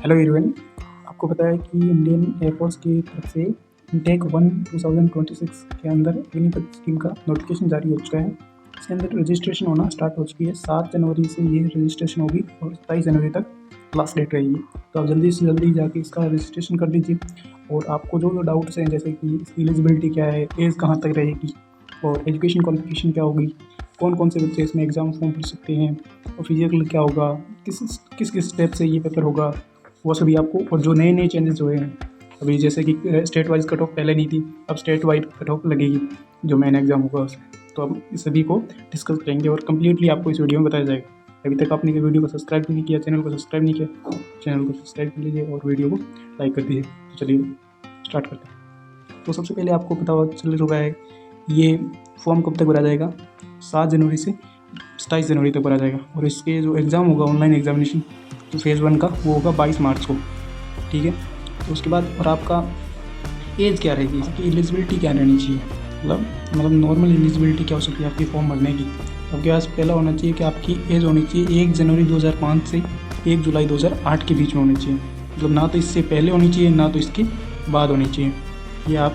Hello everyone. आपको पता है कि इंडियन एयरफोर्स की तरफ से इंटेक 1 2026 के अंदर अग्निपथ स्कीम का नोटिफिकेशन जारी हो चुका है। इसके अंदर रजिस्ट्रेशन होना स्टार्ट हो चुकी है। 7 जनवरी से ये रजिस्ट्रेशन होगी और 27 जनवरी तक लास्ट डेट रहेगी। तो आप जल्दी से जल्दी जाके इसका रजिस्ट्रेशन कर लीजिए। और आपको जो जो डाउट्स हैं, जैसे कि इसकी एलिजिबिलिटी क्या है, एज कहाँ तक रहेगी और एजुकेशन क्वालिफिकेशन क्या होगी, कौन कौन से बच्चे इसमें एग्ज़ाम फॉर्म भर सकते हैं और फिजिकल क्या होगा, किस किस किस स्टेप से ये पेपर होगा, वो सभी आपको। और जो नए नए चेंजेस हुए हैं अभी, जैसे कि स्टेट वाइज कट ऑफ पहले नहीं थी, अब स्टेट वाइड कट ऑफ लगेगी जो मेन एग्ज़ाम होगा उसमें। तो हम इस सभी को डिस्कस करेंगे और कम्प्लीटली आपको इस वीडियो में बताया जाएगा। अभी तक आपने वीडियो को सब्सक्राइब नहीं किया, चैनल को सब्सक्राइब नहीं किया, चैनल को सब्सक्राइब कर लीजिए और वीडियो को लाइक कर दीजिए। तो चलिए स्टार्ट करते हैं। तो सबसे पहले आपको पता चल चुका है ये फॉर्म कब तक भरा जाएगा। 7 जनवरी से 27 जनवरी तक भरा जाएगा। और इसके जो एग्ज़ाम होगा ऑनलाइन एग्जामिनेशन, तो फेज़ 1 का वो होगा 22 मार्च को। ठीक है। तो उसके बाद और आपका एज क्या रहेगी, इसकी एलिजिबिलिटी क्या रहनी चाहिए, मतलब नॉर्मल एलिजिबिलिटी क्या हो सकती है आपकी फॉर्म भरने की। तो आपके पास पहला होना चाहिए कि आपकी एज होनी चाहिए 1 जनवरी 2005 से 1 जुलाई 2008 के बीच में होनी चाहिए। मतलब ना तो इससे पहले होनी चाहिए, ना तो इसके बाद होनी चाहिए। ये आप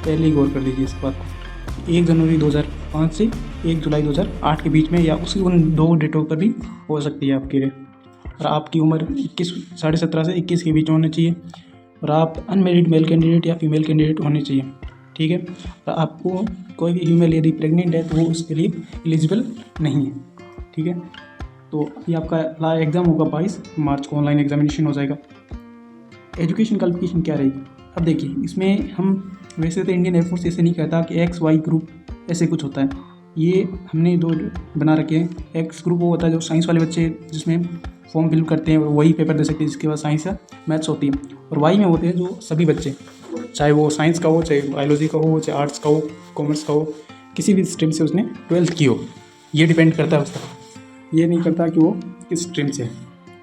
पहले ही गौर कर लीजिए इस बात को। 1 जनवरी 2005 से 1 जुलाई 2008 के बीच में या उसी उन 2 डेटों पर भी हो सकती है आपकी रेट। और आपकी उम्र 17.5 से 21 के बीच में होनी चाहिए। और आप अनमेरिड मेल कैंडिडेट या फीमेल कैंडिडेट होने चाहिए। ठीक है। और आपको कोई भी फीमेल यदि प्रेग्नेंट है तो वो उसके लिए एलिजिबल नहीं है। ठीक है। तो ये आपका एग्ज़ाम होगा 22 मार्च को, ऑनलाइन एग्जामिनेशन हो जाएगा। एजुकेशन क्वालिफिकेशन क्या रहेगी, अब देखिए इसमें हम वैसे तो इंडियन एयरफोर्स ऐसे नहीं कहता कि एक्स वाई ग्रुप ऐसे कुछ होता है। ये हमने 2 बना रखे हैं। एक्स ग्रुप वो होता है जो साइंस वाले बच्चे जिसमें फॉर्म फिल करते हैं वही पेपर दे सकते हैं, जिसके बाद साइंस या मैथ्स होती है। और वाई में होते हैं जो सभी बच्चे, चाहे वो साइंस का हो, चाहे बायोलॉजी का हो, चाहे आर्ट्स का हो, कॉमर्स का हो, किसी भी स्ट्रीम से उसने 12th की हो। ये डिपेंड करता है उसका, ये नहीं करता कि वो किस स्ट्रीम से है।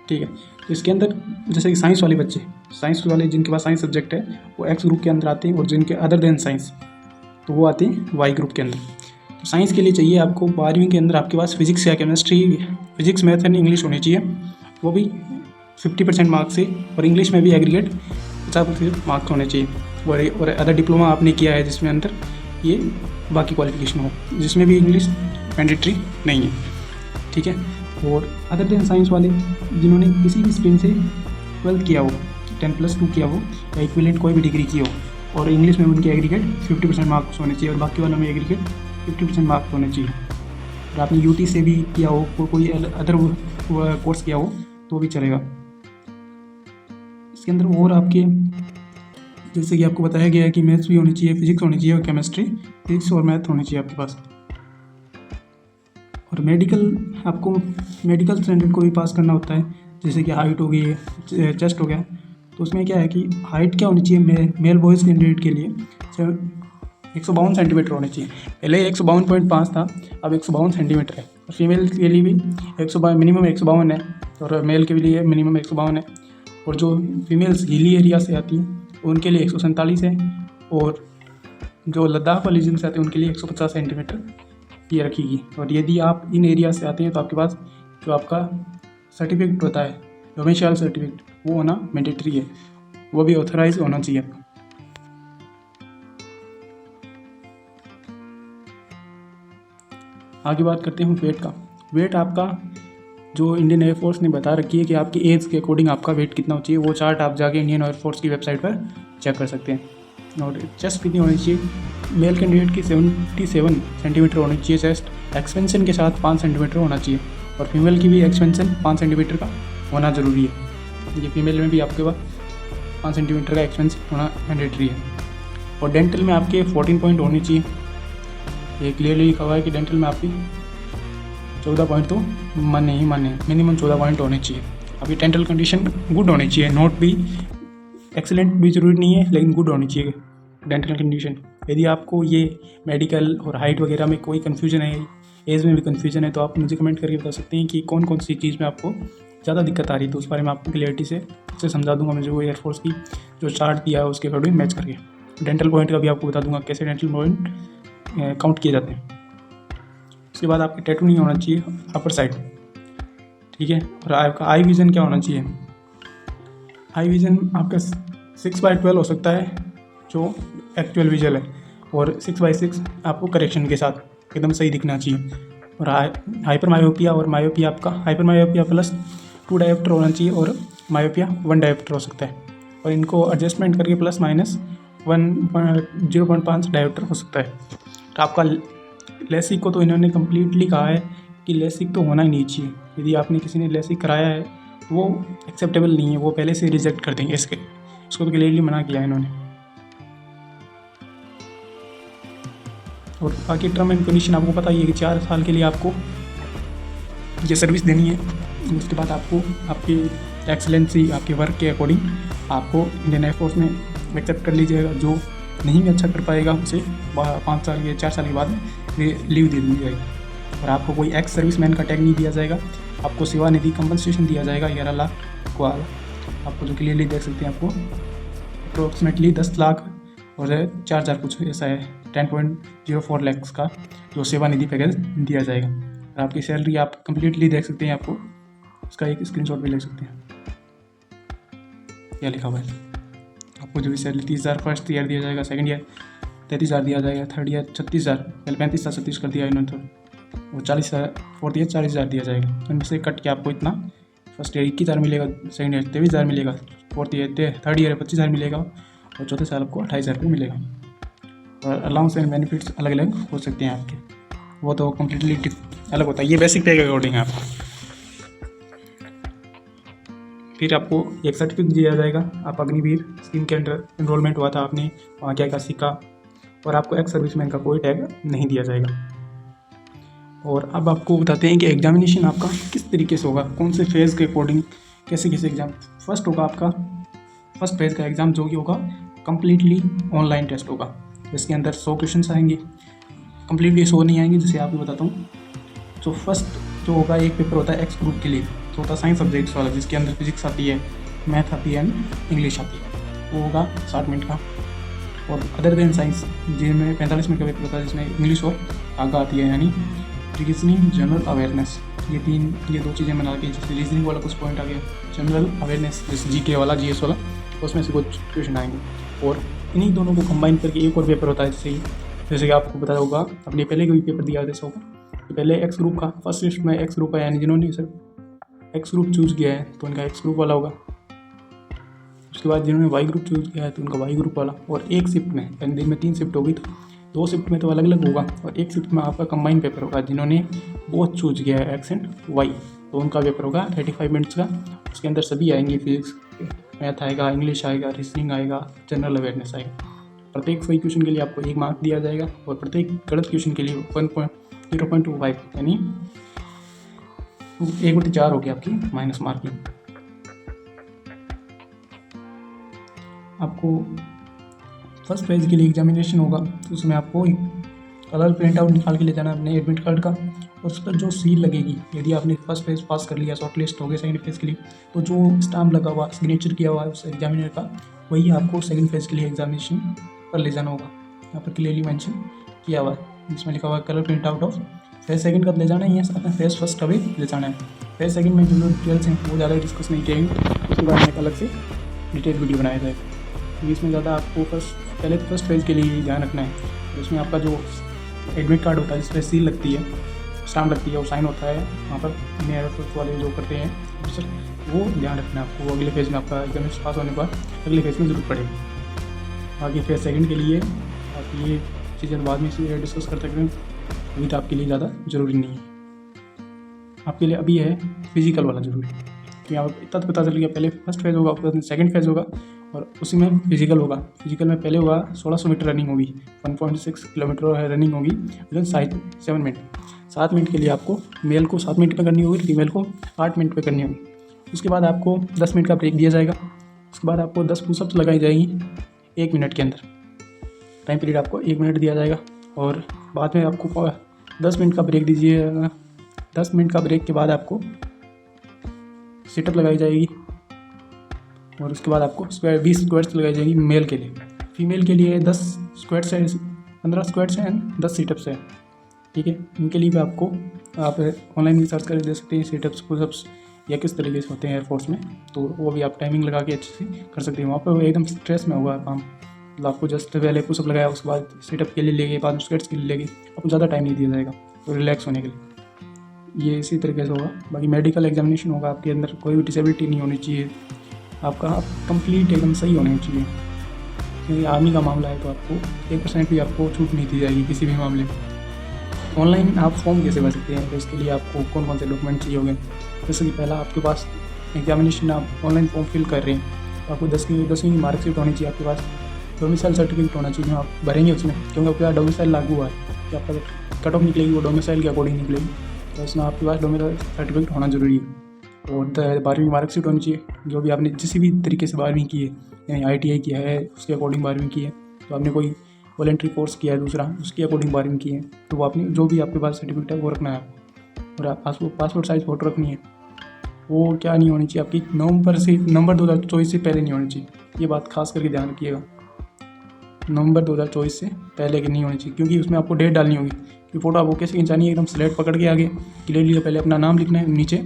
ठीक है। तो इसके अंदर जैसे कि साइंस वाले बच्चे, साइंस वाले जिनके पास साइंस सब्जेक्ट है वो एक्स ग्रुप के अंदर आते हैं, और जिनके अदर देन साइंस तो वो आते हैं वाई ग्रुप के अंदर। तो साइंस के लिए चाहिए आपको 12वीं के अंदर आपके पास फिजिक्स या chemistry, physics math and English होनी चाहिए, वो भी 50% मार्क्स से। और इंग्लिश में भी एग्रीगेट 50% मार्क्स होने चाहिए। और अदर डिप्लोमा आपने किया है जिसमें अंदर ये बाकी क्वालिफिकेशन हो, जिसमें भी इंग्लिश मैंडेटरी नहीं है। ठीक है। और अदर देन साइंस वाले जिन्होंने किसी भी स्ट्रीम से 12th किया हो, 10+2 किया हो या इक्विवेलेंट कोई भी डिग्री की हो, और इंग्लिश में उनके एग्रीगेट 50% मार्क्स होने चाहिए और बाकी वालों में एग्रीगेट 50% मार्क्स होने चाहिए। और आपने यूटी से भी किया हो, कोई अदर कोर्स किया हो तो भी चलेगा। इसके अंदर और आपके जैसे कि आपको बताया गया है कि मैथ्स भी होनी चाहिए, फिजिक्स होनी चाहिए और केमिस्ट्री, फिजिक्स और मैथ होनी चाहिए आपके पास। और मेडिकल, आपको मेडिकल स्टैंडर्ड को भी पास करना होता है, जैसे कि हाइट हो गई, चेस्ट हो गया। तो उसमें क्या है कि हाइट क्या होनी चाहिए मेल बॉयज़ कैंडिडेट के लिए 152 सेंटीमीटर होनी चाहिए। पहले 152.5 था, अब 152 सेंटीमीटर है। और फीमेल के लिए भी 152 मिनिमम 152 है, और मेल के लिए मिनिमम 152 है। और जो फीमेल्स हिली एरिया से आती हैं उनके लिए 147 है, और जो लद्दाख वाली रीजन से आते हैं उनके लिए 150 सेंटीमीटर ये रखीगी। और यदि आप इन एरिया से आते हैं तो आपके पास जो आपका सर्टिफिकेट होता है, डोमिसाइल सर्टिफिकेट, वो होना मैंडेटरी है, वो भी ऑथराइज होना चाहिए आपका। आगे बात करते हैं वेट का। वेट आपका जो इंडियन एयरफोर्स ने बता रखी है कि आपकी एज के अकॉर्डिंग आपका वेट कितना चाहिए, वो चार्ट आप जाके इंडियन एयरफोर्स की वेबसाइट पर चेक कर सकते हैं। और चेस्ट कितनी होनी चाहिए, मेल कैंडिडेट की 77 सेंटीमीटर होनी चाहिए चेस्ट, एक्सपेंशन के साथ 5 सेंटीमीटर होना चाहिए। और फीमेल की भी एक्सपेंशन 5 सेंटीमीटर का होना ज़रूरी है। ये फीमेल में भी आपके पास 5 सेंटीमीटर का एक्सपेंशन होना मैंडेटरी है। और डेंटल में आपके 14 पॉइंट होने चाहिए। ये क्लियरली लिखा हुआ है कि डेंटल में आपकी 14 पॉइंट तो माने मिनिमम 14 पॉइंट होने चाहिए। अभी डेंटल कंडीशन गुड होनी चाहिए, नोट भी एक्सीलेंट भी ज़रूरी नहीं है, लेकिन गुड होनी चाहिए डेंटल कंडीशन। यदि आपको ये मेडिकल और हाइट वगैरह में कोई कन्फ्यूजन है, एज में भी कन्फ्यूजन है, तो आप मुझे कमेंट करके बता सकते हैं कि कौन कौन सी चीज़ में आपको ज़्यादा दिक्कत आ रही है, तो उस बारे में आपको क्लियरिटी से समझा दूंगा। मुझे वो एयरफोर्स की जो चार्ट दिया है उसके अकॉर्डिंग मैच करके। डेंटल पॉइंट का भी आपको बता दूंगा कैसे डेंटल पॉइंट काउंट किए जाते हैं। उसके बाद आपकी टैटू नहीं होना चाहिए अपर साइड। ठीक है। और आपका आई विज़न क्या होना चाहिए, हाई विजन आपका 6/12 हो सकता है जो एक्चुअल विजुअल है, और 6/6 आपको करेक्शन के साथ एकदम सही दिखना चाहिए। और हाइपर मायोपिया और मायोपिया आपका हाइपर मायोपिया प्लस 2 डायोप्टर होना चाहिए, और मायोपिया 1 डायोप्टर हो सकता है, और इनको एडजस्टमेंट करके प्लस माइनस 0.5 डायोप्टर हो सकता है। तो आपका लेसिक को तो इन्होंने कम्प्लीटली कहा है कि लेसिक तो होना ही नहीं चाहिए। यदि आपने किसी ने लेसिक कराया है तो वो एक्सेप्टेबल नहीं है, वो पहले से रिजेक्ट कर देंगे इसको तो क्लियरली मना किया है इन्होंने। और बाकी टर्म एंड कंडीशन आपको पता ही है कि 4 साल के लिए आपको ये सर्विस देनी है। उसके बाद आपको आपकी एक्सेलेंसी आपके वर्क के अकॉर्डिंग आपको इंडियन एयरफोर्स में एक्सेप्ट कर लीजिएगा। जो नहीं भी अच्छा कर पाएगा उसे 5 साल या 4 साल के बाद लीव दे दी जाएगी, और आपको कोई एक्स सर्विसमैन का टैग नहीं दिया जाएगा। आपको सेवानिधि कंपनसेशन दिया जाएगा 11 लाख को आपको, जो क्लियरली देख सकते हैं आपको अप्रोक्सीमेटली 10 लाख और 4,000 कुछ ऐसा है, 10.04 लाख का जो सेवानिधि पैकेज दिया जाएगा। और आपकी सैलरी आप कंप्लीटली देख सकते हैं, आपको उसका एक स्क्रीनशॉट भी ले सकते हैं। क्या लिखा हुआ है आपको जो भी सैलरी 30,000 फर्स्ट ईयर दिया जाएगा, सेकंड ईयर 33,000 दिया जाएगा, थर्ड ईयर 36,000, पहले 35,000 37 कर दिया इन्होंने, तो वो 40,000, फोर्थ ईयर 40,000 दिया जाएगा। इनमें से कट के आपको इतना फर्स्ट ईयर 21,000 मिलेगा, सेकंड ईयर 23,000 मिलेगा, फोर्थ ईयर थर्ड ईयर 25,000 मिलेगा, और चौथे साल आपको 28,000 रुपये मिलेगा। और अलाउंस एंड बेनिफिट्स अलग अलग हो सकते हैं आपके, वो तो कम्प्लीटली अलग होता है। ये बेसिक पे के अकॉर्डिंग है आपको। फिर आपको एक सर्टिफिकेट दिया जाएगा, आप अग्निवीर स्कीम के अंडर इनरोलमेंट हुआ था, आपने वहाँ क्या क्या सीखा, और आपको एक्स सर्विसमैन का कोई टैग नहीं दिया जाएगा। और अब आपको बताते हैं कि एग्जामिनेशन आपका किस तरीके से होगा, कौन से फेज़ के अकॉर्डिंग कैसे कैसे एग्ज़ाम। फर्स्ट होगा आपका फर्स्ट फेज़ का एग्ज़ाम जो कि होगा कम्प्लीटली ऑनलाइन टेस्ट होगा, जिसके अंदर 100 क्वेश्चन आएंगे, कम्प्लीटली 100 नहीं आएंगे, जैसे आपको बताता हूँ। तो फर्स्ट जो होगा एक पेपर होता है एक्स ग्रुप के लिए, तो होता है साइंस सब्जेक्ट्स वाला, जिसके अंदर फिजिक्स आती है, मैथ आती है एंड इंग्लिश आती है, वो होगा 60 मिनट का। और अदर देन साइंस जिनमें 45 मिनट का पेपर होता है, जिसमें इंग्लिश और आगे आती है, यानी रीजनिंग, जनरल अवेयरनेस, ये दो चीज़ें बना के, जैसे रीजनिंग वाला कुछ पॉइंट आ गया, जनरल अवेयरनेस जैसे जीके वाला, जीएस वाला, उसमें से कुछ क्वेश्चन आएंगे। और इन्हीं दोनों को कंबाइन करके एक और पेपर होता है, जैसे कि आपको पता होगा, अपने पहले कोई पेपर दिया जैसा होगा, तो पहले एक्स ग्रुप का फर्स्ट शिफ्ट में एक्स ग्रुप है, यानी जिन्होंने सर एक्स ग्रुप चूज़ किया है तो उनका एक्स ग्रुप वाला होगा। उसके बाद जिन्होंने वाई ग्रुप चूज़ किया है तो उनका वाई ग्रुप वाला। और एक शिफ्ट में, यानी दिन में 3 शिफ्ट होगी, तो 2 शिफ्ट में तो अलग अलग होगा, और एक शिफ्ट में आपका कंबाइन पेपर होगा। जिन्होंने बोथ चूज़ किया है एक्स एंड वाई, तो उनका पेपर होगा 85 मिनट्स का। उसके अंदर सभी आएंगे, फिजिक्स, मैथ आएगा, इंग्लिश आएगा, रीजनिंग आएगा, जनरल अवेयरनेस आएगा। प्रत्येक सही क्वेश्चन के लिए आपको 1 मार्क दिया जाएगा, और प्रत्येक गलत क्वेश्चन के लिए 0.25, यानी 1/4 होगी आपकी माइनस मार्किंग। आपको फर्स्ट फेज के लिए एग्जामिनेशन होगा, तो उसमें आपको एक कलर प्रिंट आउट निकाल के ले जाना अपने एडमिट कार्ड का, और उस पर जो सील लगेगी, यदि आपने फर्स्ट फेज पास कर लिया, शॉर्ट लिस्ट हो गए सेकंड फेज के लिए, तो जो स्टाम्प लगा हुआ, सिग्नेचर किया हुआ है उस एग्जामिनर का, वही आपको सेकंड फेज के लिए एग्जामिनेशन पर ले जाना होगा। यहाँ पर क्लियरली मेंशन किया हुआ है, जिसमें लिखा हुआ है colour print out of phase second का ले जाना ही है, साथ में फेज फर्स्ट का भी ले जाना है। फेज सेकंड में जो डिटेल्स हैं वो ज़्यादा डिस्कस नहीं किएंगे, उसके बारे में एक अलग से डिटेल वीडियो बनाया जाएगा। तो इसमें ज़्यादा आपको पहले फर्स्ट फेज के लिए ध्यान रखना है। उसमें आपका जो एडमिट कार्ड होता है, जिस पर सील लगती है, स्टाम्प लगती है, वो साइन होता है वहाँ पर, एयरफोर्स वाले जो करते हैं ऑफिसर, वो ध्यान रखना है आपको। अगले फेज में आपका एग्जामिनेशन पास होने के बाद अगले फेज में ज़रूरत पड़ेगी। आगे फेज सेकंड के लिए आप ये चीज़ें बाद में डिस्कस कर सकते हैं, अभी तो आपके लिए ज़्यादा ज़रूरी नहीं है। आपके लिए अभी है फिजिकल वाला ज़रूरी, तो यहाँ इतना तो पता चल गया। पहले फर्स्ट फेज़ होगा, उसके बाद सेकंड फेज़ होगा, और उसी में फिजिकल होगा। फिजिकल में पहले होगा 1600 मीटर रनिंग होगी, 1.6 किलोमीटर रनिंग होगी विदिन 7 मिनट। 7 मिनट के लिए आपको मेल को 7 मिनट में करनी होगी, फीमेल को 8 मिनट में करनी होगी। उसके बाद आपको 10 मिनट का ब्रेक दिया जाएगा। उसके बाद आपको 10 पुशअप्स लगाई जाएंगी 1 मिनट के अंदर। टाइम पीरियड आपको 1 मिनट दिया जाएगा, और बाद में आपको 10 मिनट का ब्रेक दीजिएगा। 10 मिनट का ब्रेक के बाद आपको सिटअप लगाई जाएगी, और उसके बाद आपको 20 स्क्वाट्स लगाई जाएंगी मेल के लिए। फीमेल के लिए 10 स्क्वाट्स है, 15 स्क्वाट्स हैं, 10 सिटअप्स हैं, ठीक है। इनके लिए भी आपको आप ऑनलाइन भी सर्च कर दे सकते हैं, सिटअप्स पुशअप्स या किस तरीके से होते हैं एयरफोर्स में, तो वो भी आप टाइमिंग लगा के अच्छे से कर सकते हैं। वहाँ पर एकदम स्ट्रेस में होगा काम, मतलब आपको जस्ट पहले पुशअप लगाया, उसके बाद सिटअप के लिए लेंगे, बाद स्क्वाट्स के लिए लेंगे, आपको ज़्यादा टाइम नहीं दिया जाएगा तो रिलैक्स होने के लिए। ये इसी तरीके से होगा। बाकी मेडिकल एग्जामिनेशन होगा, आपके अंदर कोई भी डिसेबिलिटी नहीं होनी चाहिए, आपका कंप्लीट एकदम सही होना चाहिए। क्योंकि आर्मी का मामला है तो आपको 1% भी आपको छूट नहीं दी जाएगी किसी भी मामले में। ऑनलाइन आप फॉर्म कैसे भर सकते हैं, तो इसके लिए आपको कौन कौन से डॉक्यूमेंट चाहिए होंगे। जैसे कि पहला आपके पास एग्जामिनेशन, आप ऑनलाइन फॉर्म फिल कर रहे हैं तो आपको 10वीं की मार्कशीट होनी चाहिए, आपके पास डोमिसाइल सर्टिफिकेट होना चाहिए जो आप भरेंगे उसमें, क्योंकि आपके पास डोमिसाइल लागू हुआ है कि आपका कट ऑफ निकलेगी वो डोमिसाइल के अकॉर्डिंग निकलेगी, तो उसमें आपके पास डोमिसाइल सर्टिफिकेट होना जरूरी है। और 12वीं मार्कशीट होनी चाहिए, जो भी आपने किसी भी तरीके से 12वीं की है, यानी ITI किया है उसके अकॉर्डिंग 12वीं की है, तो आपने कोई वॉलेंट्री कोर्स किया है दूसरा उसके अकॉर्डिंग 12वीं की है, तो वो आपने जो भी आपके पास सर्टिफिकेट है वो रखना है। और पासपोर्ट साइज़ फ़ोटो रखनी है, वो क्या नहीं होनी चाहिए आपकी नवंबर 2024 से पहले नहीं होनी चाहिए। ये बात खास करके ध्यान रखिएगा, नवंबर 2024 से पहले की नहीं होनी चाहिए, क्योंकि उसमें आपको डेट डालनी होगी कि फ़ोटो आपको कैसे खिंचानी है। एकदम स्लेट पकड़ के आगे क्लियरली पहले अपना नाम लिखना है, नीचे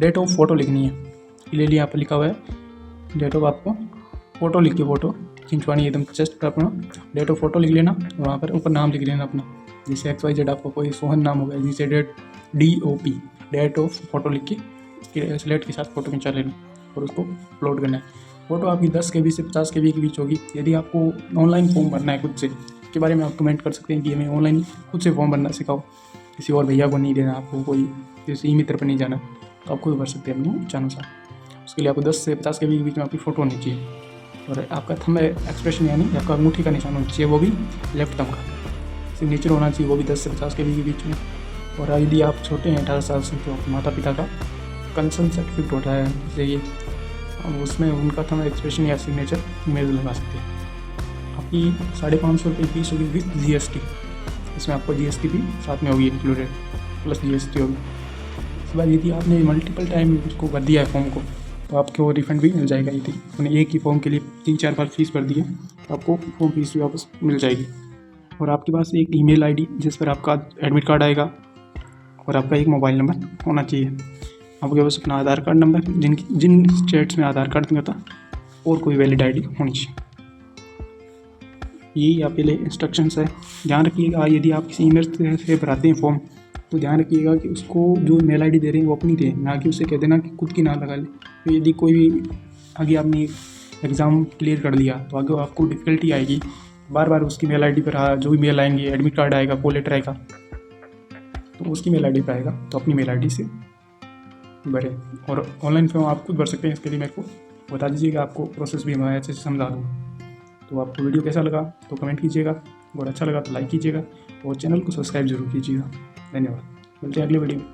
डेट ऑफ फ़ोटो लिखनी है, क्लियरली यहाँ पर लिखा हुआ है डेट ऑफ, आपको फ़ोटो लिख के फ़ोटो खिंचवानी है, एकदम जस्ट पर अपना डेट ऑफ फ़ोटो लिख लेना, वहाँ पर ऊपर नाम लिख लेना अपना, जैसे XYZ आपका कोई सोहन नाम हो गया, जिसे DOP डेट ऑफ फ़ोटो लिख के स्लेट के साथ फ़ोटो खिंचा लेना और उसको अपलोड करना है। फ़ोटो आपकी 10 KB से 50 KB के बीच होगी। यदि आपको ऑनलाइन फॉर्म भरना है खुद से, इसके बारे में आप कमेंट कर सकते हैं कि हमें ऑनलाइन खुद से फॉर्म भरना सिखाओ, किसी और भैया को नहीं देना, आपको कोई किसी ई-मित्र पर नहीं जाना, तो आप खुद भर सकते हैं अपने इच्छानुसार। उसके लिए आपको 10 से 50 KB के बीच में आपकी फ़ोटो होनी चाहिए, और आपका थंब एक्सप्रेशन यानी आपका अंगूठी का निशान होना चाहिए, वो भी लेफ्ट थंब का। सिग्नेचर होना चाहिए, वो भी 10 से 50 KB के बीच में। और यदि आप छोटे हैं 18 साल से, तो माता पिता का कंसर्न सर्टिफिकेट होता है, जैसे ये उसमें उनका थंब एक्सप्रेशन या सिग्नेचर इमेज लगा सकते हैं। आपकी 550 रुपये फीस होगी विथ GST, इसमें आपको GST भी साथ में होगी इंक्लूडेड, प्लस GST होगी। इसके बाद यदि आपने मल्टीपल टाइम उसको भर दिया है फॉर्म को, तो आपको रिफंड भी मिल जाएगा। यदि आपने एक ही फॉर्म के लिए 3-4 बार फीस भर दी है, तो आपको फॉर्म फीस भी वापस मिल जाएगी। और आपके पास एक ईमेल ID जिस पर आपका एडमिट कार्ड आएगा, और आपका एक मोबाइल नंबर होना चाहिए। आपके पास अपना आधार कार्ड नंबर, जिन स्टेट्स में आधार कार्ड नहीं होता, और कोई वैलिड ID होनी चाहिए। यही आपके लिए इंस्ट्रक्शंस है। ध्यान रखिएगा, यदि आप किसी ईमेल से भराते हैं फॉर्म, तो ध्यान रखिएगा कि उसको जो मेल ID दे रहे हैं वो अपनी दें, ना कि उसे कह देना कि खुद की ना लगा ले। तो यदि कोई भी आगे आपने एग्ज़ाम क्लियर कर लिया, तो आगे आपको डिफ़िकल्टी आएगी, बार बार उसकी मेल ID पर जो भी मेल आएंगे, एडमिट कार्ड आएगा, कॉल लेटर आएगा, तो उसकी मेल ID पर आएगा, तो अपनी मेल ID से भरें। और ऑनलाइन फॉर्म आप खुद भर सकते हैं, इसके लिए मेरे को बता दीजिएगा, आपको प्रोसेस भी मैं अच्छे से समझा दूँगा। तो आपको वीडियो कैसा लगा तो कमेंट कीजिएगा, और अच्छा लगा तो लाइक कीजिएगा, और चैनल को सब्सक्राइब जरूर कीजिएगा। धन्यवाद, मिलते हैं अगले वीडियो में।